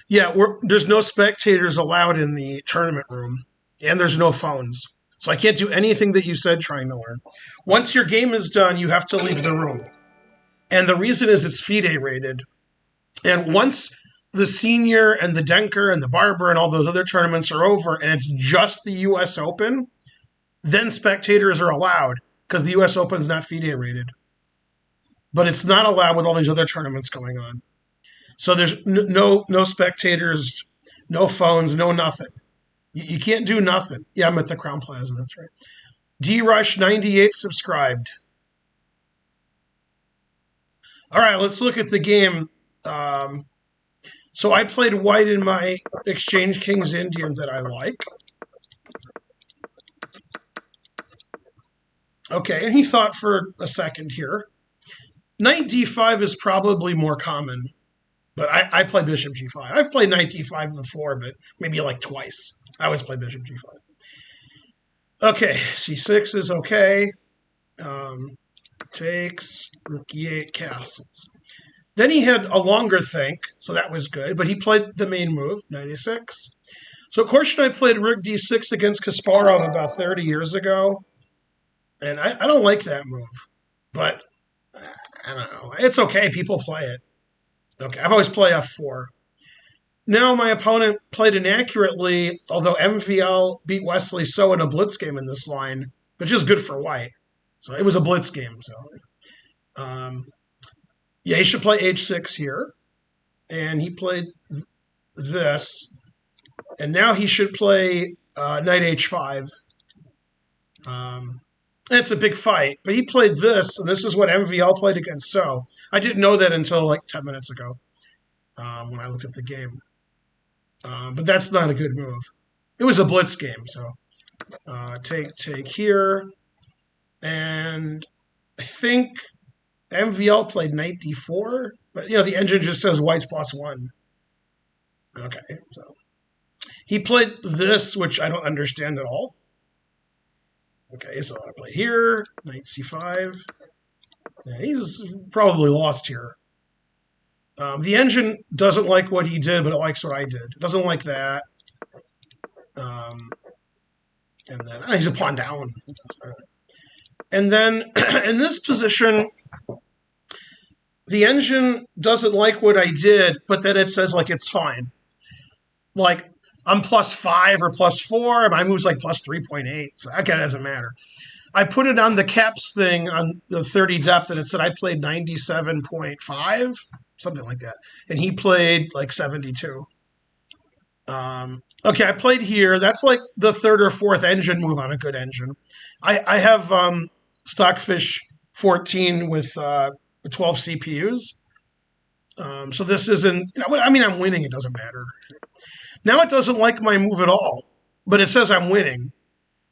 Yeah, there's no spectators allowed in the tournament room, and there's no phones. So I can't do anything that you said trying to learn. Once your game is done, you have to leave the room. And the reason is it's FIDE rated. And once the senior and the Denker and the Barber and all those other tournaments are over and it's just the US Open, then spectators are allowed because the US Open is not FIDE rated. But it's not allowed with all these other tournaments going on. So there's no spectators, no phones, no nothing. You can't do nothing. Yeah, I'm at the Crown Plaza. That's right. D-Rush98 subscribed. All right, let's look at the game. So I played white in my Exchange Kings Indian that I like. Okay, and he thought for a second here. Knight d5 is probably more common, but I play bishop g5. I've played knight d5 before, but maybe like twice. I always play bishop g5. Okay, c6 is okay. Takes, rook e8, castles. Then he had a longer think, so that was good, but he played the main move, knight a6. So Korchnoi and I played rook d6 against Kasparov about 30 years ago, and I don't like that move, but I don't know. It's okay. People play it. Okay, I've always played f4. Now my opponent played inaccurately, although MVL beat Wesley So in a blitz game in this line, which is good for white. So it was a blitz game. So, yeah, he should play h6 here. And he played this. And now he should play knight h5. It's a big fight. But he played this, and this is what MVL played against So. I didn't know that until like 10 minutes ago when I looked at the game. But that's not a good move. It was a blitz game, so take here. And I think MVL played knight d4, but the engine just says white's +1. Okay, so he played this, which I don't understand at all. Okay, so I play here, knight c5. Yeah, he's probably lost here. The engine doesn't like what he did, but it likes what I did. It doesn't like that. And then he's a pawn down. And then in this position, the engine doesn't like what I did, but then it says like it's fine. Like I'm +5 or +4. My move's like +3.8. So again, it doesn't matter. I put it on the caps thing on the 30 depth, and it said I played 97.5, something like that. And he played like 72. Okay, I played here. That's like the third or fourth engine move on a good engine. I have Stockfish 14 with 12 CPUs. So this isn't, I mean, I'm winning. It doesn't matter. Now it doesn't like my move at all, but it says I'm winning.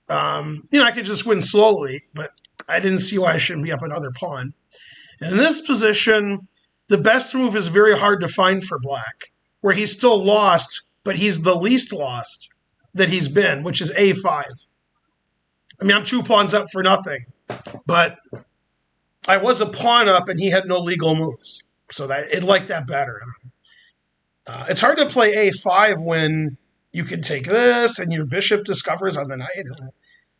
I could just win slowly, but I didn't see why I shouldn't be up another pawn. And in this position, the best move is very hard to find for black, where he's still lost, but he's the least lost that he's been, which is a5. I mean, I'm 2 pawns up for nothing, but I was a pawn up and he had no legal moves. So that it liked that better. It's hard to play a5 when you can take this and your bishop discovers on the knight.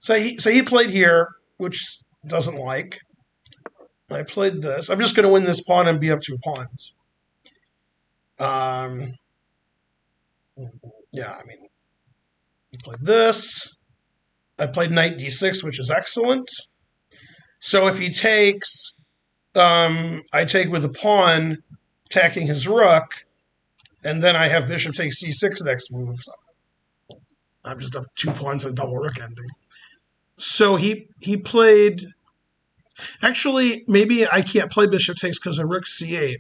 So he played here, which doesn't like. I played this. I'm just going to win this pawn and be up 2 pawns. Yeah, I mean, he played this. I played knight d6, which is excellent. So if he takes, I take with a pawn, attacking his rook, and then I have bishop takes c6 next move. So I'm just up 2 pawns and double rook ending. So he played. Actually, maybe I can't play bishop takes because of rook c8.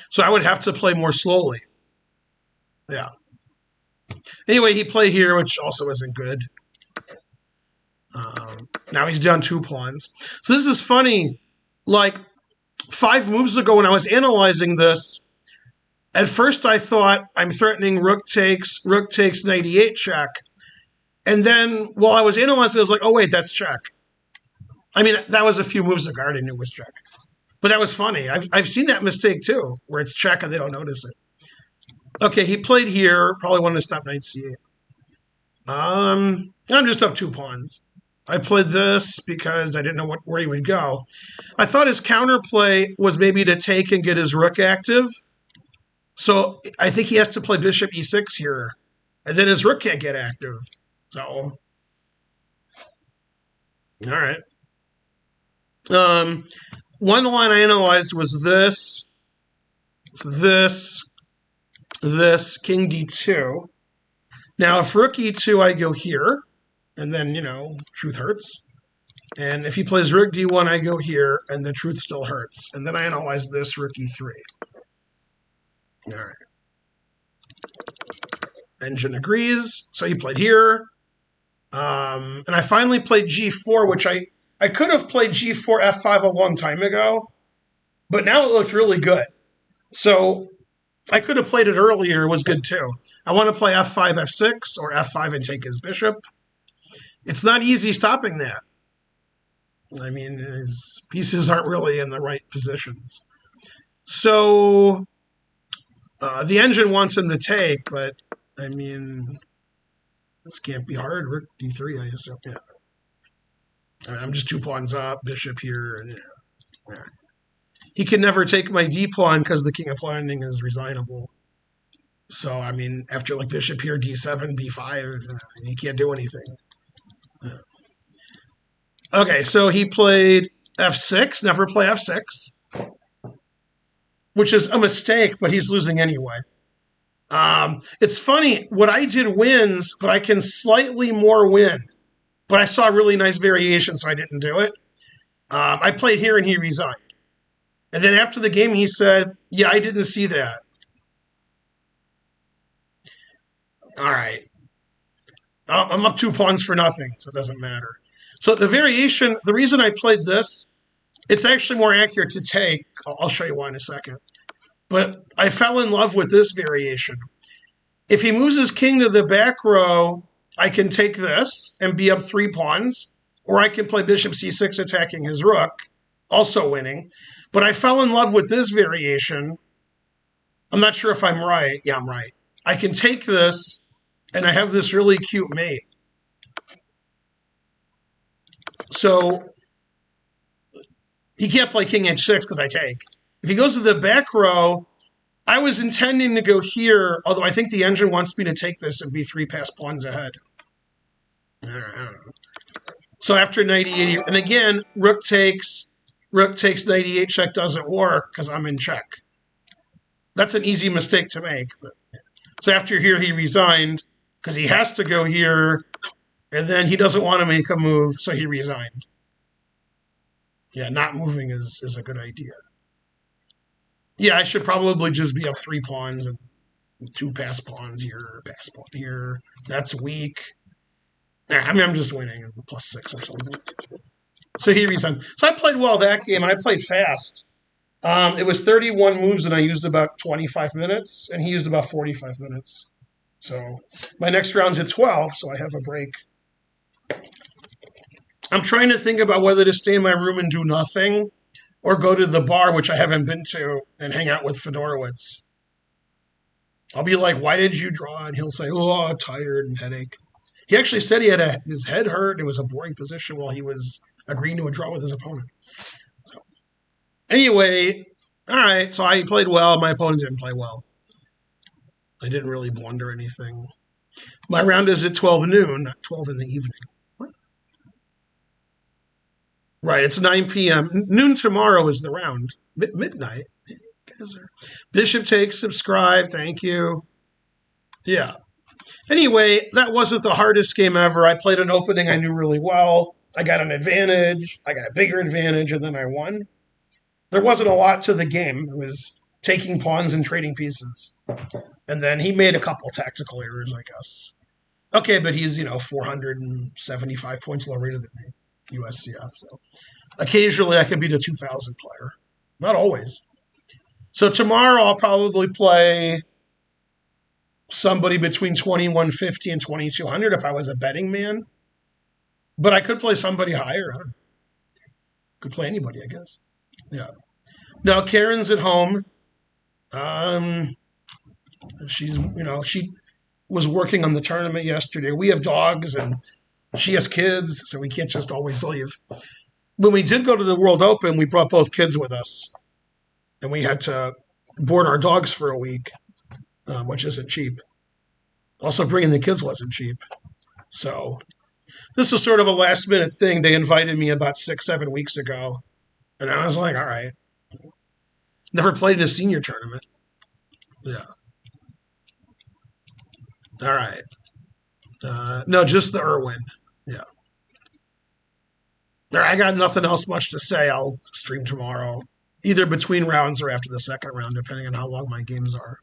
So I would have to play more slowly. Yeah. Anyway, he played here, which also isn't good. Now he's down 2 pawns. So this is funny. Like 5 moves ago when I was analyzing this, at first I thought I'm threatening rook takes knight e8 check. And then while I was analyzing, I was like, oh, wait, that's check. I mean, that was a few moves ago. I already knew it was check. But that was funny. I've seen that mistake too, where it's check and they don't notice it. Okay, he played here. Probably wanted to stop knight c8. I'm just up 2 pawns. I played this because I didn't know where he would go. I thought his counterplay was maybe to take and get his rook active. So I think he has to play bishop e6 here. And then his rook can't get active. So, all right. One line I analyzed was this, king d2. Now, if rook e2, I go here, and then, truth hurts. And if he plays rook d1, I go here, and the truth still hurts. And then I analyze this, rook e3. All right. Engine agrees, so he played here. And I finally played g4, which I could have played g4, f5 a long time ago, but now it looks really good. So I could have played it earlier. It was good too. I want to play f5, f6, or f5 and take his bishop. It's not easy stopping that. I mean, his pieces aren't really in the right positions. So the engine wants him to take, but I mean, this can't be hard. Rook d3, I assume. Yeah. I'm just 2 pawns up, bishop here. Yeah. He can never take my d pawn because the king of pawn ending is resignable. So, I mean, after like bishop here, d7, b5, he can't do anything. Yeah. Okay, so he played f6, never play f6, which is a mistake, but he's losing anyway. It's funny, what I did wins, but I can slightly more win. But I saw a really nice variation, so I didn't do it. I played here and he resigned. And then after the game, he said, yeah, I didn't see that. All right. I'm up 2 pawns for nothing, so it doesn't matter. So the variation, the reason I played this, it's actually more accurate to take. I'll show you why in a second. But I fell in love with this variation. If he moves his king to the back row, I can take this and be up 3 pawns, or I can play bishop c6 attacking his rook, also winning. But I fell in love with this variation. I'm not sure if I'm right. Yeah, I'm right. I can take this, and I have this really cute mate. So he can't play king h6 because I take. If he goes to the back row, I was intending to go here, although I think the engine wants me to take this and be 3 passed pawns ahead. I don't know. So after knight e8, and again, rook takes, knight e8 check doesn't work because I'm in check. That's an easy mistake to make. But, so after here, he resigned because he has to go here, and then he doesn't want to make a move, so he resigned. Yeah, not moving is a good idea. Yeah, I should probably just be up 3 pawns and 2 pass pawns here, pass pawn here. That's weak. I mean, I'm just winning +6 or something. So he resigned. So I played well that game, and I played fast. It was 31 moves, and I used about 25 minutes, and he used about 45 minutes. So my next round's at 12, so I have a break. I'm trying to think about whether to stay in my room and do nothing, or go to the bar, which I haven't been to, and hang out with Fedorowicz. I'll be like, why did you draw? And he'll say, oh, tired and headache. He actually said he had his head hurt. And it was a boring position while he was agreeing to a draw with his opponent. So, anyway, all right. So I played well. My opponent didn't play well. I didn't really blunder anything. My round is at 12 noon, not 12 in the evening. What? Right, it's 9 p.m. Noon tomorrow is the round. Midnight. Bishop takes, subscribe. Thank you. Yeah. Anyway, that wasn't the hardest game ever. I played an opening I knew really well. I got an advantage. I got a bigger advantage, and then I won. There wasn't a lot to the game. It was taking pawns and trading pieces. And then he made a couple tactical errors, I guess. Okay, but he's, 475 points lower rated than me, USCF. So occasionally I could beat a 2,000 player. Not always. So tomorrow I'll probably play somebody between 2,150 and 2,200 if I was a betting man. But I could play somebody higher. I don't know. Could play anybody, I guess. Yeah. Now, Karen's at home. She was working on the tournament yesterday. We have dogs and she has kids, so we can't just always leave. When we did go to the World Open, we brought both kids with us, and we had to board our dogs for a week, which isn't cheap. Also, bringing the kids wasn't cheap. So this was sort of a last minute thing. They invited me about 6, 7 weeks ago, and I was like, all right. Never played in a senior tournament. Yeah. All right. No, just the Irwin. Yeah. All right, I got nothing else much to say. I'll stream tomorrow, either between rounds or after the second round, depending on how long my games are.